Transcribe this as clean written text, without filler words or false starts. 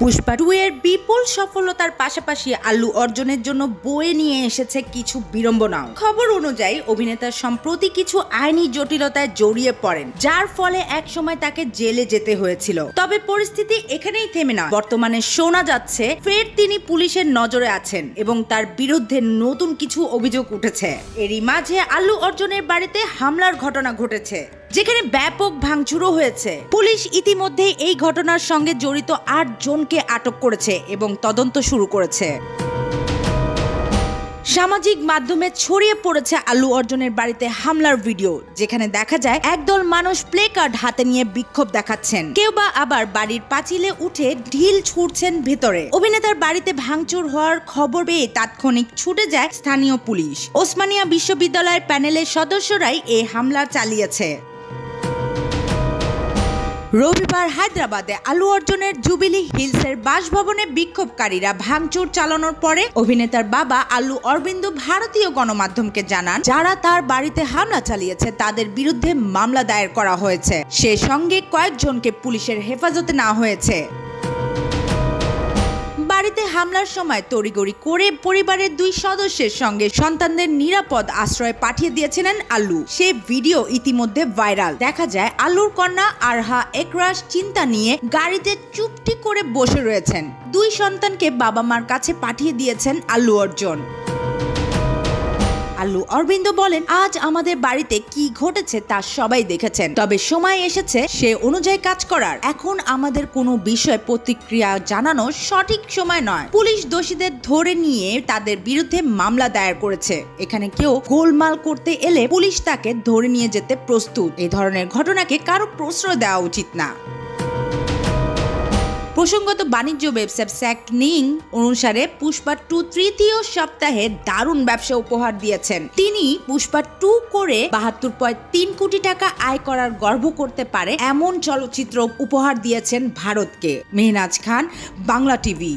পুষ্পা 2 এর বিপুল সফলতার পাশাপাশি আল্লু অর্জুনের জন্য বয়ে নিয়ে এসেছে কিছু বিড়ম্বনাও। খবর অনুযায়ী অভিনেতা সম্প্রতি কিছু আইনি জটিলতায় জড়িয়ে পড়েন, যার ফলে একসময় তাকে জেলে যেতে হয়েছিল। তবে পরিস্থিতি এখানেই থেমে না। বর্তমানে শোনা যাচ্ছে ফের তিনি পুলিশের নজরে আছেন এবং তার বিরুদ্ধে নতুন কিছু অভিযোগ উঠেছে। এরই মাঝে আল্লু অর্জুনের বাড়িতে হামলার ঘটনা ঘটেছে, যেখানে ব্যাপক ভাঙচুরও হয়েছে। পুলিশ ইতিমধ্যে এই ঘটনার সঙ্গে জড়িত 8 জনকে আটক করেছে এবং তদন্ত শুরু করেছে। সামাজিক মাধ্যমে ছড়িয়ে পড়েছে আল্লু অর্জুনের বাড়িতে হামলার ভিডিও, যেখানে দেখা যায় একদল মানুষ প্লে কার্ড হাতে নিয়ে বিক্ষোভ দেখাচ্ছেন, কেউ বা আবার বাড়ির পাঁচিলে উঠে ঢিল ছুড়ছেন ভেতরে। অভিনেতার বাড়িতে ভাঙচুর হওয়ার খবর পেয়ে তাৎক্ষণিক ছুটে যায় স্থানীয় পুলিশ। ওসমানিয়া বিশ্ববিদ্যালয়ের প্যানেলের সদস্যরাই এই হামলা চালিয়েছে। রবিবার হায়দ্রাবাদে আল্লু অর্জুনের জুবিলি হিলসের বাসভবনে বিক্ষোভকারীরা ভাঙচুর চালানোর পরে অভিনেতার বাবা আল্লু অরবিন্দ ভারতীয় গণমাধ্যমকে জানান, যারা তার বাড়িতে হামলা চালিয়েছে তাদের বিরুদ্ধে মামলা দায়ের করা হয়েছে। সে সঙ্গে কয়েকজনকে পুলিশের হেফাজতে নেওয়া হয়েছে। বাড়িতে হামলার সময় তড়িঘড়ি করে পরিবারের 2 সদস্যের সঙ্গে সন্তানদের নিরাপদ আশ্রয়ে পাঠিয়ে দিয়েছিলেন আল্লু। সে ভিডিও ইতিমধ্যে ভাইরাল। দেখা যায় আল্লুর কন্যা আরহা একরাশ চিন্তা নিয়ে গাড়িতে চুপটি করে বসে রয়েছেন। 2 সন্তানকে বাবা মার কাছে পাঠিয়ে দিয়েছেন আল্লু অর্জুন। আল্লু অরবিন্দ বলেন, আজ আমাদের বাড়িতে কি ঘটেছে তা সবাই দেখেছেন, তবে সময় এসেছে সে অনুযায়ী কাজ করার। এখন আমাদের কোনো বিষয়ে প্রতিক্রিয়া জানানো সঠিক সময় নয়। পুলিশ দোষীদের ধরে নিয়ে তাদের বিরুদ্ধে মামলা দায়ের করেছে। এখানে কেউ গোলমাল করতে এলে পুলিশ তাকে ধরে নিয়ে যেতে প্রস্তুত। এই ধরনের ঘটনাকে কারো প্রশ্রয় দেওয়া উচিত না। প্রসঙ্গত, বাণিজ্য ওয়েবসাইট স্যাকনিং অনুসারে পুষ্পা 2 তৃতীয় সপ্তাহে দারুণ ব্যবসা উপহার দিয়েছেন। তিনি পুষ্পা 2 করে 72.3 কোটি টাকা আয় করার গর্ব করতে পারে এমন চলচ্চিত্র উপহার দিয়েছেন ভারতকে। মেহনাজ খান, বাংলা টিভি।